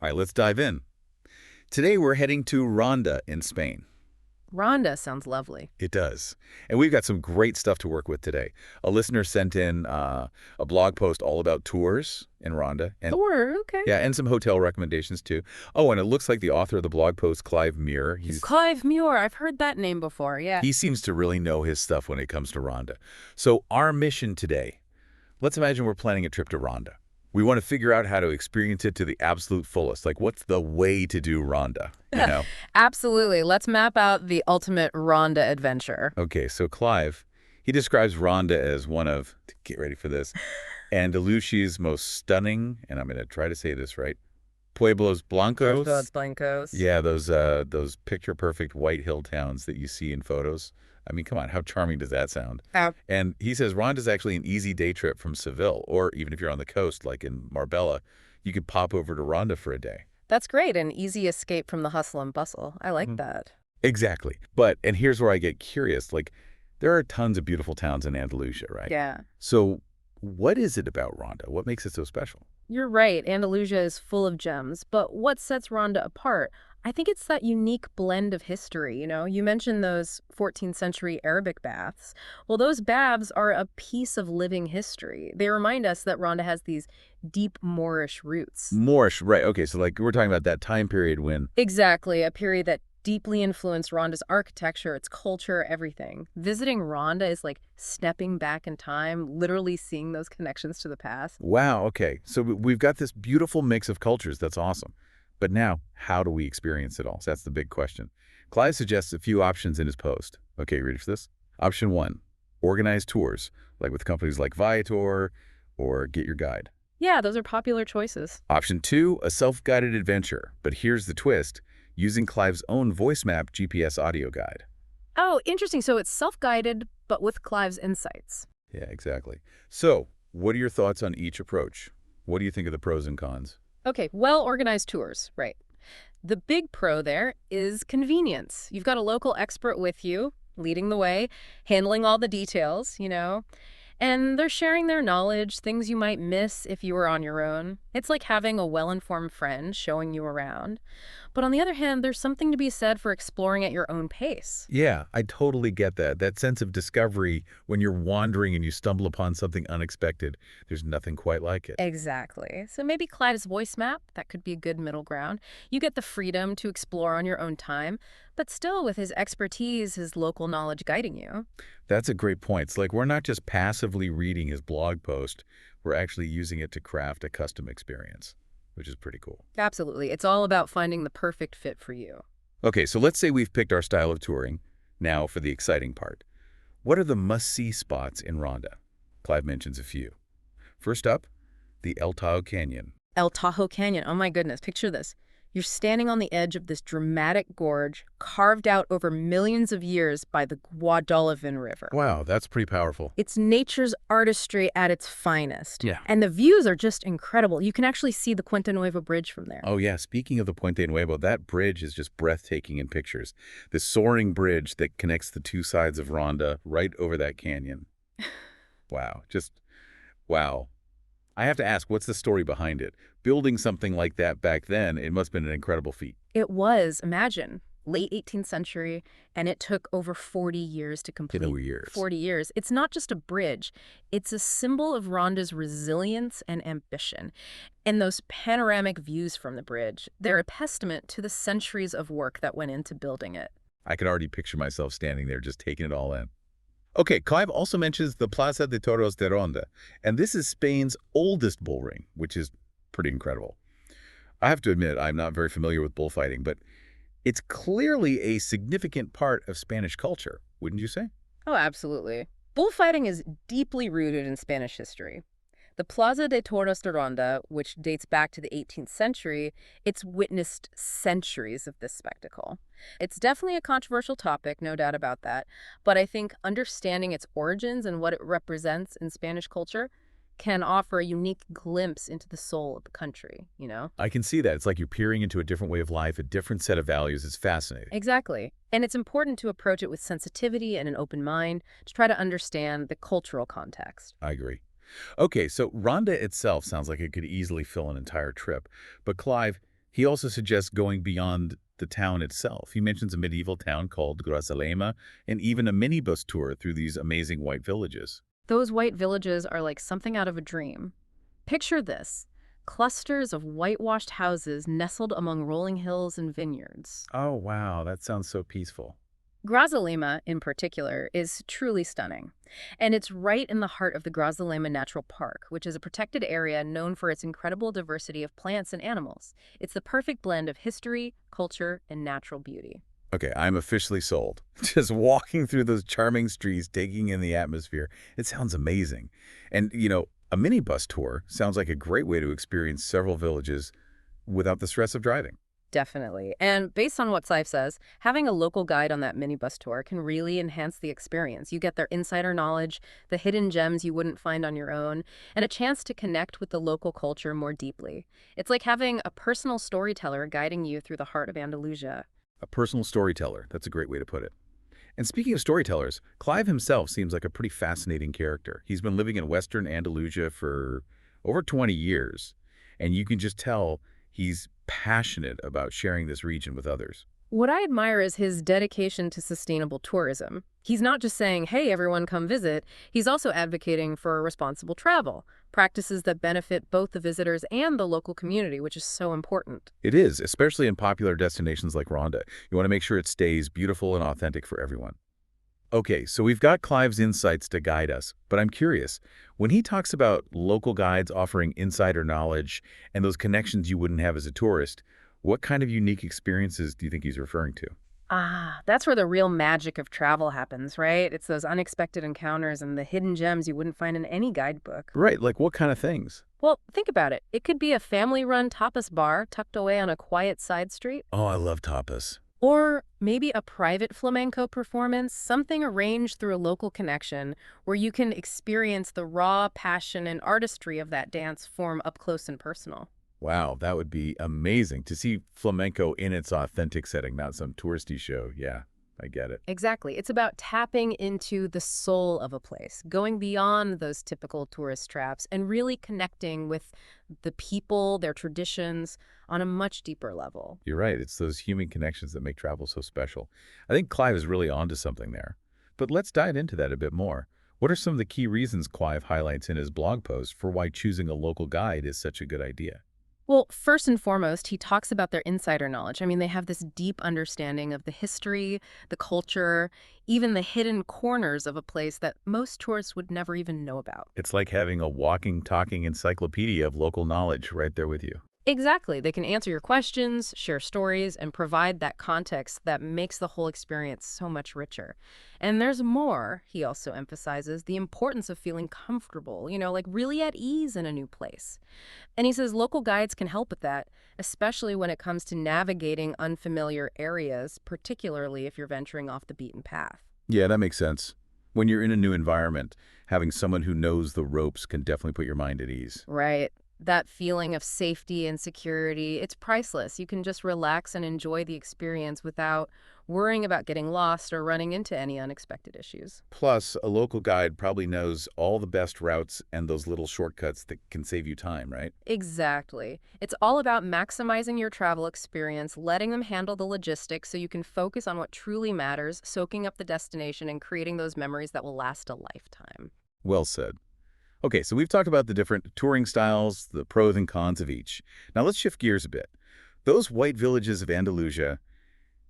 All right, let's dive in. Today we're heading to Ronda in Spain. Ronda sounds lovely. It does. And we've got some great stuff to work with today. A listener sent in a blog post all about tours in Ronda and Sure, okay. yeah, and some hotel recommendations too. Oh, and it looks like the author of the blog post, Clive Muir, Clive Muir, I've heard that name before, yeah. he seems to really know his stuff when it comes to Ronda. So our mission today, let's imagine we're planning a trip to Ronda. We want to figure out how to experience it to the absolute fullest. Like, what's the way to do Ronda, you know? Absolutely. Let's map out the ultimate Ronda adventure. Okay, so Clive, he describes Ronda as one of, get ready for this, Andalusia's most stunning, and I'm going to try to say this right, Pueblos Blancos. Those blancos. Yeah, those picture-perfect white hill towns that you see in photos. I mean, come on, how charming does that sound? Oh, And he says Ronda's actually an easy day trip from Seville, or even if you're on the coast, like in Marbella, you could pop over to Ronda for a day. that's great. An easy escape from the hustle and bustle. I like Mhm. that. Exactly. And here's where I get curious, like, there are tons of beautiful towns in Andalusia, right? Yeah. So what is it about Ronda? What makes it so special? You're right. Andalusia is full of gems. But what sets Ronda apart? I think it's that unique blend of history. You mentioned those 14th century Arabic baths. Well, those baths are a piece of living history. They remind us that Ronda has these deep Moorish roots. Moorish, right. Okay, so like we're talking about that time period when, Exactly, a period that deeply influenced Ronda's architecture, its culture, everything. Visiting Ronda is like stepping back in time, literally seeing those connections to the past. wow, okay. So we've got this beautiful mix of cultures. That's awesome. But now, how do we experience it all? So that's the big question. Clive suggests a few options in his post. Okay, ready for this? Option one, organized tours, like with companies like Viator or Get Your Guide. Yeah, those are popular choices. Option two, a self-guided adventure. But here's the twist, using Clive's own voice map GPS audio guide. Oh, interesting. So it's self-guided, but with Clive's insights. Yeah, exactly. So, what are your thoughts on each approach? What do you think of the pros and cons? Okay, well-organized tours, right. The big pro there is convenience. You've got a local expert with you, leading the way, handling all the details. And they're sharing their knowledge, things you might miss if you were on your own. It's like having a well-informed friend showing you around. But on the other hand, there's something to be said for exploring at your own pace. Yeah, I totally get that. That sense of discovery when you're wandering and you stumble upon something unexpected. There's nothing quite like it. Exactly. So maybe Clive's voice map, that could be a good middle ground. You get the freedom to explore on your own time, but still with his expertise, his local knowledge guiding you. That's a great point. It's like we're not just passively reading his blog post, we're actually using it to craft a custom experience, which is pretty cool. Absolutely. It's all about finding the perfect fit for you. Okay, so let's say we've picked our style of touring. Now for the exciting part. What are the must-see spots in Ronda? Clive mentions a few. First up, the El Tajo Canyon. El Tajo Canyon. Oh my goodness, picture this. You're standing on the edge of this dramatic gorge carved out over millions of years by the Guadalquivir River. Wow, that's pretty powerful. It's nature's artistry at its finest. Yeah. And the views are just incredible. You can actually see the Puente Nuevo Bridge from there. Oh yeah, speaking of the Puente Nuevo, that bridge is just breathtaking in pictures. This soaring bridge that connects the two sides of Ronda right over that canyon. Wow, just wow. I have to ask, what's the story behind it? Building something like that back then, it must have been an incredible feat. It was, imagine, late 18th century, and it took over 40 years to complete. In years. 40 years. It's not just a bridge. It's a symbol of Ronda's resilience and ambition. And those panoramic views from the bridge, they're a testament to the centuries of work that went into building it. I could already picture myself standing there just taking it all in. Okay, Clive also mentions the Plaza de Toros de Ronda, and this is Spain's oldest bull ring, which is pretty incredible. I have to admit, I'm not very familiar with bullfighting, but it's clearly a significant part of Spanish culture, wouldn't you say? Oh, absolutely. Bullfighting is deeply rooted in Spanish history. The Plaza de Toros de Ronda, which dates back to the 18th century, it's witnessed centuries of this spectacle. It's definitely a controversial topic, no doubt about that, but I think understanding its origins and what it represents in Spanish culture can offer a unique glimpse into the soul of the country. I can see that. It's like you're peering into a different way of life, a different set of values. It's fascinating. Exactly. And it's important to approach it with sensitivity and an open mind to try to understand the cultural context. I agree. Okay, so Ronda itself sounds like it could easily fill an entire trip. But Clive, He also suggests going beyond the town itself. He mentions a medieval town called Grazalema and even a minibus tour through these amazing white villages. Those white villages are like something out of a dream. Picture this: clusters of whitewashed houses nestled among rolling hills and vineyards. Oh, wow, that sounds so peaceful. Grazalema, in particular, is truly stunning. And it's right in the heart of the Grazalema Natural Park, which is a protected area known for its incredible diversity of plants and animals. It's the perfect blend of history, culture, and natural beauty. Okay, I'm officially sold. Just walking through those charming streets, taking in the atmosphere, it sounds amazing. And, a minibus tour sounds like a great way to experience several villages without the stress of driving. Definitely. And based on what Saif says, having a local guide on that minibus tour can really enhance the experience. You get their insider knowledge, the hidden gems you wouldn't find on your own, and a chance to connect with the local culture more deeply. It's like having a personal storyteller guiding you through the heart of Andalusia. A personal storyteller, that's a great way to put it. And speaking of storytellers, Clive himself seems like a pretty fascinating character. He's been living in Western Andalusia for over 20 years, and you can just tell he's passionate about sharing this region with others. What I admire is his dedication to sustainable tourism. He's not just saying, hey, everyone come visit. He's also advocating for responsible travel, practices that benefit both the visitors and the local community, which is so important. It is, especially in popular destinations like Ronda. You want to make sure it stays beautiful and authentic for everyone. Okay, so we've got Clive's insights to guide us, but I'm curious, when he talks about local guides offering insider knowledge and those connections you wouldn't have as a tourist, what kind of unique experiences do you think he's referring to? Ah, that's where the real magic of travel happens, right? It's those unexpected encounters and the hidden gems you wouldn't find in any guidebook. Right, like what kind of things? Well, think about it. It could be a family-run tapas bar tucked away on a quiet side street, Oh, I love tapas. or maybe a private flamenco performance, something arranged through a local connection where you can experience the raw passion and artistry of that dance form up close and personal. Wow, that would be amazing to see flamenco in its authentic setting, not some touristy show. Yeah, I get it. Exactly. It's about tapping into the soul of a place, going beyond those typical tourist traps and really connecting with the people, their traditions on a much deeper level. You're right. It's those human connections that make travel so special. I think Clive is really onto something there. But let's dive into that a bit more. What are some of the key reasons Clive highlights in his blog post for why choosing a local guide is such a good idea? Well, first and foremost, he talks about their insider knowledge. I mean, they have this deep understanding of the history, the culture, even the hidden corners of a place that most tourists would never even know about. It's like having a walking, talking encyclopedia of local knowledge right there with you. Exactly. They can answer your questions, share stories, and provide that context that makes the whole experience so much richer. And there's more. He also emphasizes the importance of feeling comfortable, like really at ease in a new place. And he says local guides can help with that, especially when it comes to navigating unfamiliar areas, particularly if you're venturing off the beaten path. Yeah, that makes sense. When you're in a new environment, having someone who knows the ropes can definitely put your mind at ease. Right. That feeling of safety and security, it's priceless. You can just relax and enjoy the experience without worrying about getting lost or running into any unexpected issues. Plus, a local guide probably knows all the best routes and those little shortcuts that can save you time, right? Exactly. It's all about maximizing your travel experience, letting them handle the logistics so you can focus on what truly matters, soaking up the destination, and creating those memories that will last a lifetime. Well said. Okay, so we've talked about the different touring styles, the pros and cons of each. Now let's shift gears a bit. Those white villages of Andalusia,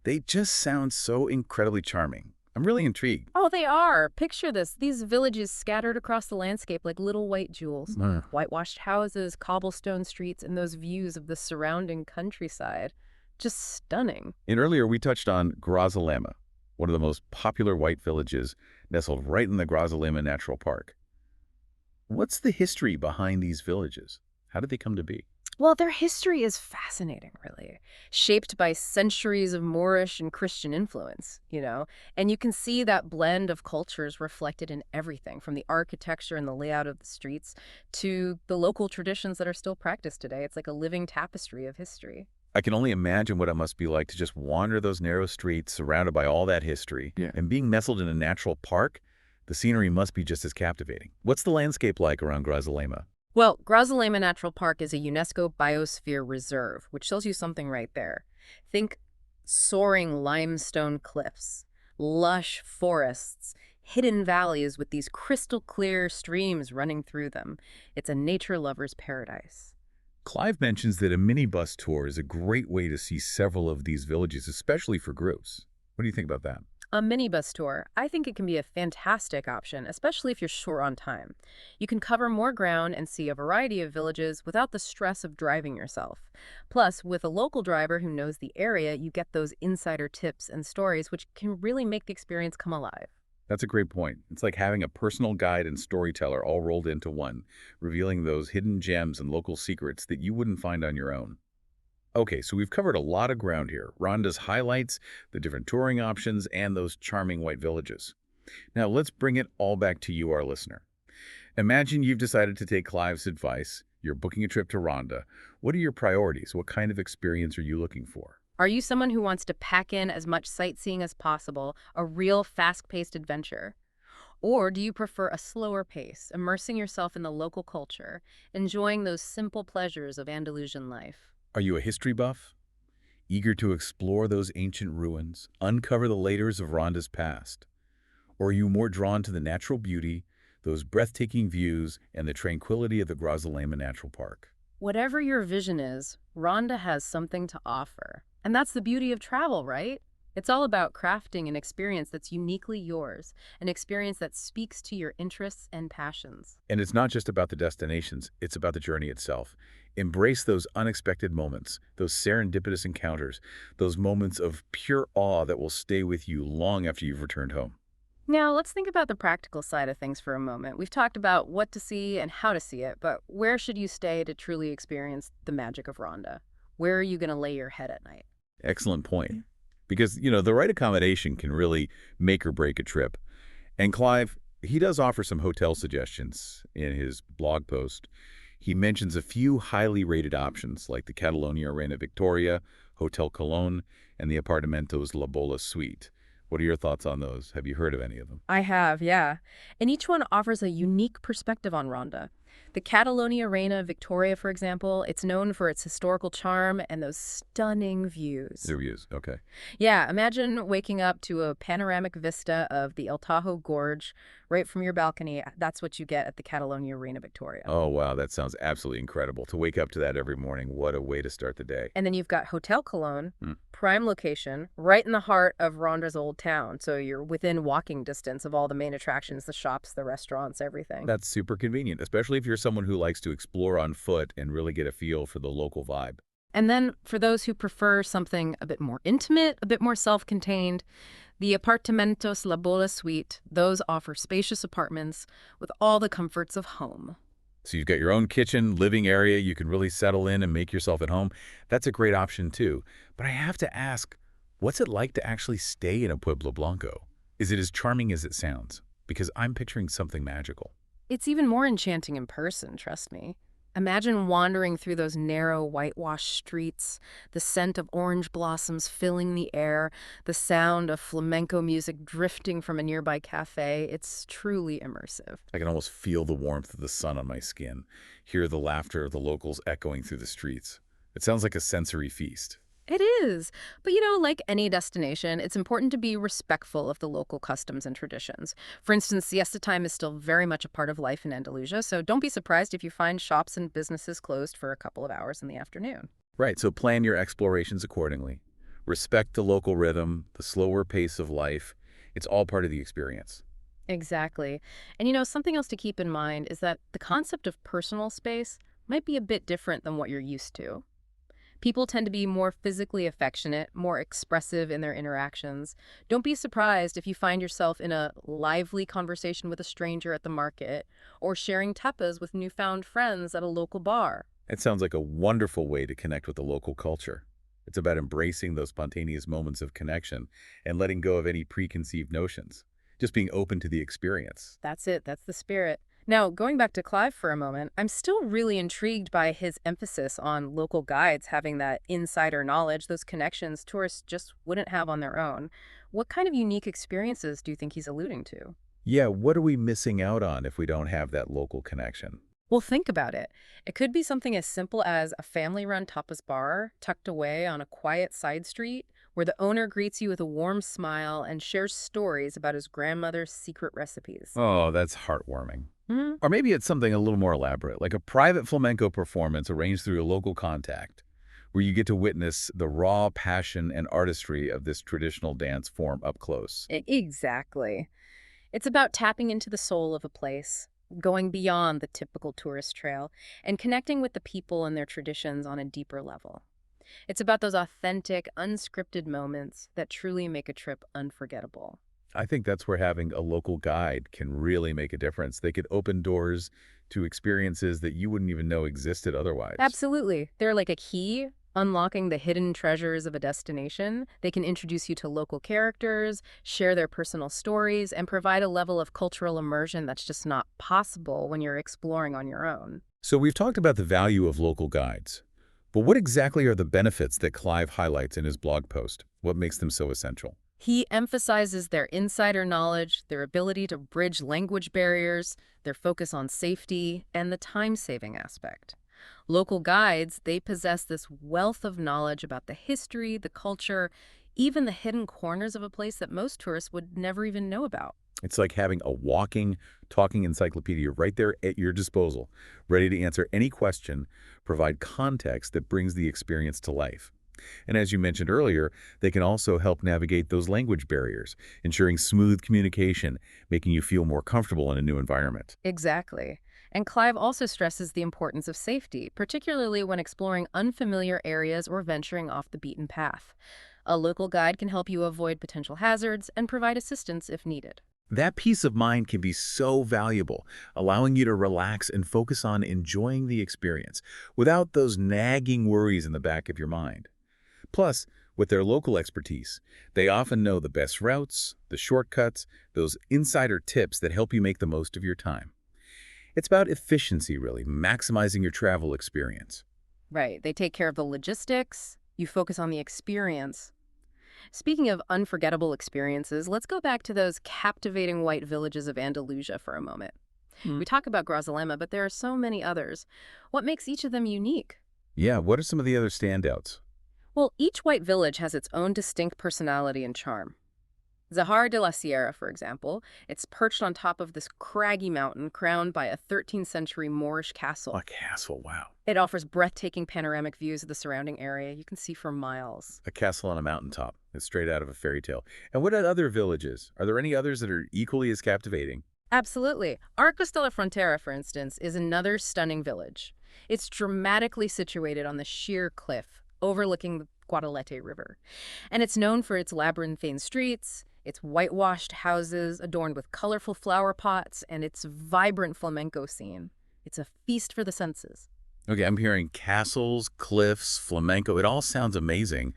they just sound so incredibly charming. I'm really intrigued. Oh, they are. Picture this. These villages scattered across the landscape like little white jewels. Whitewashed houses, cobblestone streets, and those views of the surrounding countryside. Just stunning. And earlier we touched on Grazalema, one of the most popular white villages nestled right in the Grazalema Natural Park. What's the history behind these villages? How did they come to be? Well, their history is fascinating, really, shaped by centuries of Moorish and Christian influence. And you can see that blend of cultures reflected in everything, from the architecture and the layout of the streets to the local traditions that are still practiced today. It's like a living tapestry of history. I can only imagine what it must be like to just wander those narrow streets surrounded by all that history. Yeah. And being nestled in a natural park, the scenery must be just as captivating. What's the landscape like around Grazalema? Well, Grazalema Natural Park is a UNESCO Biosphere Reserve, which tells you something right there. Think soaring limestone cliffs, lush forests, hidden valleys with these crystal clear streams running through them. It's a nature lover's paradise. Clive mentions that a minibus tour is a great way to see several of these villages, especially for groups. What do you think about that? A minibus tour, I think it can be a fantastic option, especially if you're short on time. You can cover more ground and see a variety of villages without the stress of driving yourself. Plus, with a local driver who knows the area, you get those insider tips and stories which can really make the experience come alive. That's a great point. It's like having a personal guide and storyteller all rolled into one, revealing those hidden gems and local secrets that you wouldn't find on your own. Okay, so we've covered a lot of ground here. Ronda's highlights, the different touring options, and those charming white villages. Now let's bring it all back to you, our listener. Imagine you've decided to take Clive's advice. You're booking a trip to Ronda. What are your priorities? What kind of experience are you looking for? Are you someone who wants to pack in as much sightseeing as possible, a real fast-paced adventure? Or do you prefer a slower pace, immersing yourself in the local culture, enjoying those simple pleasures of Andalusian life? Are you a history buff? Eager to explore those ancient ruins, uncover the layers of Ronda's past? Or are you more drawn to the natural beauty, those breathtaking views, and the tranquility of the Grazalema Natural Park? Whatever your vision is, Ronda has something to offer. And that's the beauty of travel, right? It's all about crafting an experience that's uniquely yours, an experience that speaks to your interests and passions. And it's not just about the destinations, it's about the journey itself. Embrace those unexpected moments, those serendipitous encounters, those moments of pure awe that will stay with you long after you've returned home. Now, let's think about the practical side of things for a moment. We've talked about what to see and how to see it, but where should you stay to truly experience the magic of Ronda? Where are you going to lay your head at night? Excellent point. Because, the right accommodation can really make or break a trip. And Clive, he does offer some hotel suggestions in his blog post. He mentions a few highly rated options like the Catalonia Reina Victoria, Hotel Cologne, and the Apartamentos La Bola Suite. What are your thoughts on those? Have you heard of any of them? I have, yeah. And each one offers a unique perspective on Ronda. The Catalonia Reina Victoria, for example, it's known for its historical charm and those stunning views. The reviews, okay. Yeah, imagine waking up to a panoramic vista of the El Tajo Gorge right from your balcony. That's what you get at the Catalonia Reina Victoria. Oh, wow, that sounds absolutely incredible. To wake up to that every morning, what a way to start the day. And then you've got Hotel Cologne, Hmm. prime location, right in the heart of Ronda's old town. So you're within walking distance of all the main attractions, the shops, the restaurants, everything. That's super convenient, especially if you're someone who likes to explore on foot and really get a feel for the local vibe. And then for those who prefer something a bit more intimate, a bit more self-contained, the Apartamentos La Bola Suite, those offer spacious apartments with all the comforts of home. So you've got your own kitchen, living area, you can really settle in and make yourself at home. That's a great option too. But I have to ask, what's it like to actually stay in a Pueblo Blanco? Is it as charming as it sounds? Because I'm picturing something magical. It's even more enchanting in person, trust me. Imagine wandering through those narrow, whitewashed streets, the scent of orange blossoms filling the air, the sound of flamenco music drifting from a nearby cafe. It's truly immersive. I can almost feel the warmth of the sun on my skin, hear the laughter of the locals echoing through the streets. It sounds like a sensory feast. It is. But like any destination, it's important to be respectful of the local customs and traditions. For instance, siesta time is still very much a part of life in Andalusia, so don't be surprised if you find shops and businesses closed for a couple of hours in the afternoon. Right, so plan your explorations accordingly. Respect the local rhythm, the slower pace of life. It's all part of the experience. Exactly. And something else to keep in mind is that the concept of personal space might be a bit different than what you're used to. People tend to be more physically affectionate, more expressive in their interactions. Don't be surprised if you find yourself in a lively conversation with a stranger at the market or sharing tapas with newfound friends at a local bar. It sounds like a wonderful way to connect with the local culture. It's about embracing those spontaneous moments of connection and letting go of any preconceived notions. Just being open to the experience. That's it. That's the spirit. Now, going back to Clive for a moment, I'm still really intrigued by his emphasis on local guides having that insider knowledge, those connections tourists just wouldn't have on their own. What kind of unique experiences do you think he's alluding to? Yeah, what are we missing out on if we don't have that local connection? Well, think about it. It could be something as simple as a family-run tapas bar tucked away on a quiet side street where the owner greets you with a warm smile and shares stories about his grandmother's secret recipes. Oh, that's heartwarming. Hmm. Or maybe it's something a little more elaborate, like a private flamenco performance arranged through a local contact, where you get to witness the raw passion and artistry of this traditional dance form up close. Exactly. It's about tapping into the soul of a place, going beyond the typical tourist trail, and connecting with the people and their traditions on a deeper level. It's about those authentic, unscripted moments that truly make a trip unforgettable. I think that's where having a local guide can really make a difference. They could open doors to experiences that you wouldn't even know existed otherwise. Absolutely. They're like a key, unlocking the hidden treasures of a destination. They can introduce you to local characters, share their personal stories, and provide a level of cultural immersion that's just not possible when you're exploring on your own. So we've talked about the value of local guides, but what exactly are the benefits that Clive highlights in his blog post? What makes them so essential? He emphasizes their insider knowledge, their ability to bridge language barriers, their focus on safety, and the time-saving aspect. Local guides, they possess this wealth of knowledge about the history, the culture, even the hidden corners of a place that most tourists would never even know about. It's like having a walking, talking encyclopedia right there at your disposal, ready to answer any question, provide context that brings the experience to life. And as you mentioned earlier, they can also help navigate those language barriers, ensuring smooth communication, making you feel more comfortable in a new environment. Exactly. And Clive also stresses the importance of safety, particularly when exploring unfamiliar areas or venturing off the beaten path. A local guide can help you avoid potential hazards and provide assistance if needed. That peace of mind can be so valuable, allowing you to relax and focus on enjoying the experience without those nagging worries in the back of your mind. Plus, with their local expertise, they often know the best routes, the shortcuts, those insider tips that help you make the most of your time. It's about efficiency, really, maximizing your travel experience. Right. They take care of the logistics, you focus on the experience. Speaking of unforgettable experiences, let's go back to those captivating white villages of Andalusia for a moment. Hmm. We talk about Grazalema, but there are so many others. What makes each of them unique? Yeah, what are some of the other standouts? Well, each white village has its own distinct personality and charm. Zahara de la Sierra, for example, it's perched on top of this craggy mountain crowned by a 13th century Moorish castle. A castle, wow. It offers breathtaking panoramic views of the surrounding area you can see for miles. A castle on a mountaintop. It's straight out of a fairy tale. And what about other villages? Are there any others that are equally as captivating? Absolutely. Arcos de la Frontera, for instance, is another stunning village. It's dramatically situated on the sheer cliff overlooking the Guadalete River. And it's known for its labyrinthine streets, its whitewashed houses adorned with colorful flower pots, and its vibrant flamenco scene. It's a feast for the senses. Okay, I'm hearing castles, cliffs, flamenco. It all sounds amazing.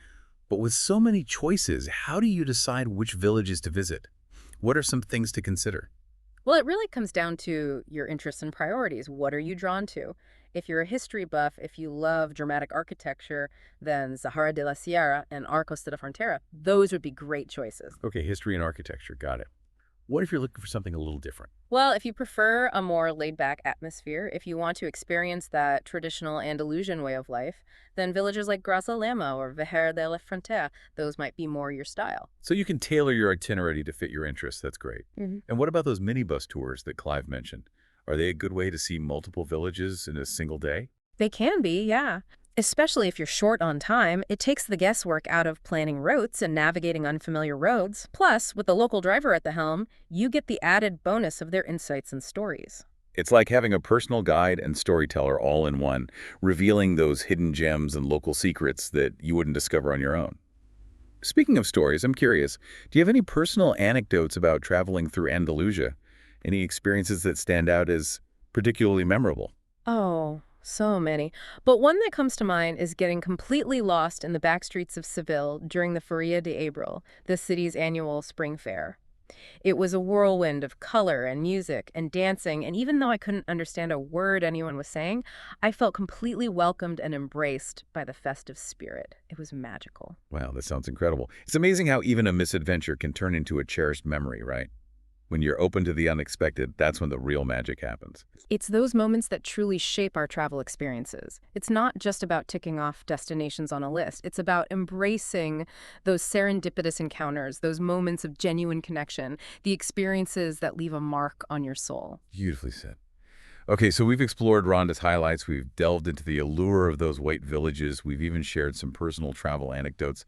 But with so many choices, how do you decide which villages to visit? What are some things to consider? Well, it really comes down to your interests and priorities. What are you drawn to? If you're a history buff, if you love dramatic architecture, then Zahara de la Sierra and Arcos de la Frontera, those would be great choices. Okay, history and architecture, got it. What if you're looking for something a little different? Well, if you prefer a more laid-back atmosphere, if you want to experience that traditional Andalusian way of life, then villages like Grazalema or Vejer de la Frontera, those might be more your style. So you can tailor your itinerary to fit your interests. That's great. Mhm. And what about those minibus tours that Clive mentioned? Are they a good way to see multiple villages in a single day? They can be, yeah. Especially if you're short on time, it takes the guesswork out of planning routes and navigating unfamiliar roads. Plus, with the local driver at the helm, you get the added bonus of their insights and stories. It's like having a personal guide and storyteller all in one, revealing those hidden gems and local secrets that you wouldn't discover on your own. Speaking of stories, I'm curious, do you have any personal anecdotes about traveling through Andalusia? Any experiences that stand out as particularly memorable? Oh, so many. But one that comes to mind is getting completely lost in the back streets of Seville during the Feria de Abril, the city's annual spring fair. It was a whirlwind of color and music and dancing, and even though I couldn't understand a word anyone was saying, I felt completely welcomed and embraced by the festive spirit. It was magical. Wow, that sounds incredible. It's amazing how even a misadventure can turn into a cherished memory, right? When you're open to the unexpected, that's when the real magic happens. It's those moments that truly shape our travel experiences. It's not just about ticking off destinations on a list. It's about embracing those serendipitous encounters, those moments of genuine connection, the experiences that leave a mark on your soul. Beautifully said. Okay, so we've explored Ronda's highlights. We've delved into the allure of those white villages. We've even shared some personal travel anecdotes.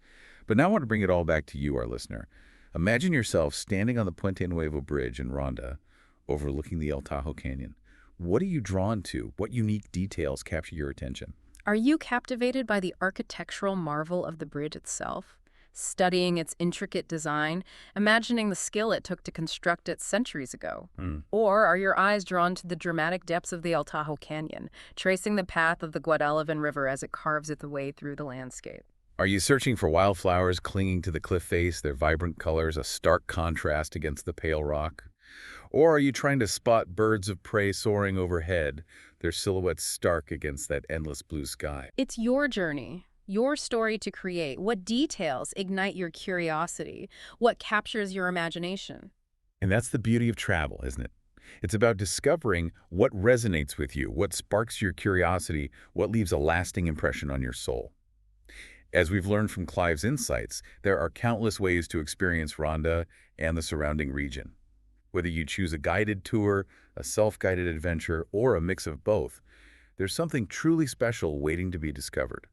But now I want to bring it all back to you, our listener. Imagine yourself standing on the Puente Nuevo Bridge in Ronda, overlooking the El Tajo Canyon. What are you drawn to? What unique details capture your attention? Are you captivated by the architectural marvel of the bridge itself? Studying its intricate design, imagining the skill it took to construct it centuries ago? Or are your eyes drawn to the dramatic depths of the El Tajo Canyon, tracing the path of the Guadalavian River as it carves its way through the landscape? Are you searching for wildflowers clinging to the cliff face, their vibrant colors a stark contrast against the pale rock? Or are you trying to spot birds of prey soaring overhead, their silhouettes stark against that endless blue sky? It's your journey, your story to create. What details ignite your curiosity? What captures your imagination? And that's the beauty of travel, isn't it? It's about discovering what resonates with you, what sparks your curiosity, what leaves a lasting impression on your soul. As we've learned from Clive's insights, there are countless ways to experience Ronda and the surrounding region. Whether you choose a guided tour, a self-guided adventure, or a mix of both, there's something truly special waiting to be discovered.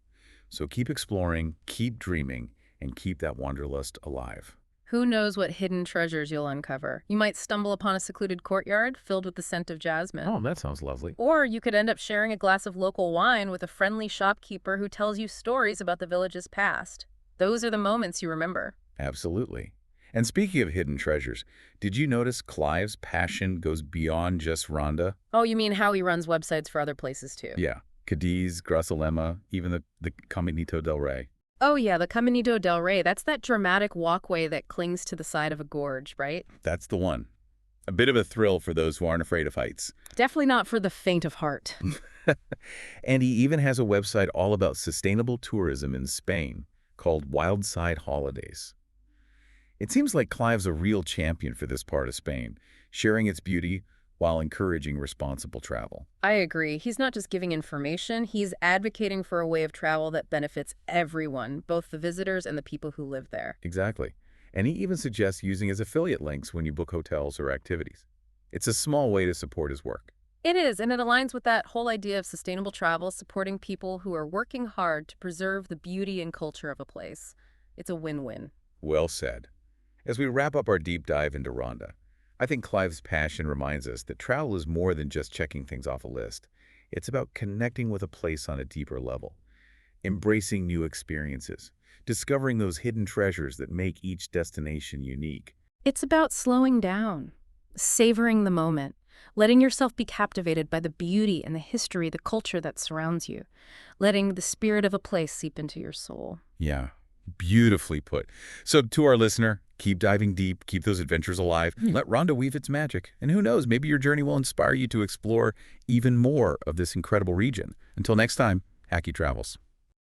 So keep exploring, keep dreaming, and keep that wanderlust alive. Who knows what hidden treasures you'll uncover? You might stumble upon a secluded courtyard filled with the scent of jasmine. Oh, that sounds lovely. Or you could end up sharing a glass of local wine with a friendly shopkeeper who tells you stories about the village's past. Those are the moments you remember. Absolutely. And speaking of hidden treasures, did you notice Clive's passion goes beyond just Ronda? Oh, you mean how he runs websites for other places too? Yeah, Cadiz, Grazalema, even the Caminito del Rey. Oh yeah, the Caminito del Rey. That's that dramatic walkway that clings to the side of a gorge, right? That's the one. A bit of a thrill for those who aren't afraid of heights. Definitely not for the faint of heart. And he even has a website all about sustainable tourism in Spain called Wildside Holidays. It seems like Clive's a real champion for this part of Spain, sharing its beauty while encouraging responsible travel. I agree. He's not just giving information, he's advocating for a way of travel that benefits everyone, both the visitors and the people who live there. Exactly. And he even suggests using his affiliate links when you book hotels or activities. It's a small way to support his work. It is, and it aligns with that whole idea of sustainable travel, supporting people who are working hard to preserve the beauty and culture of a place. It's a win-win. Well said. As we wrap up our deep dive into Ronda, I think Clive's passion reminds us that travel is more than just checking things off a list. It's about connecting with a place on a deeper level, embracing new experiences, discovering those hidden treasures that make each destination unique. It's about slowing down, savoring the moment, letting yourself be captivated by the beauty and the history, the culture that surrounds you, letting the spirit of a place seep into your soul. Yeah, beautifully put. So to our listener, keep diving deep, keep those adventures alive, let Ronda weave its magic. And who knows, maybe your journey will inspire you to explore even more of this incredible region. Until next time, happy travels.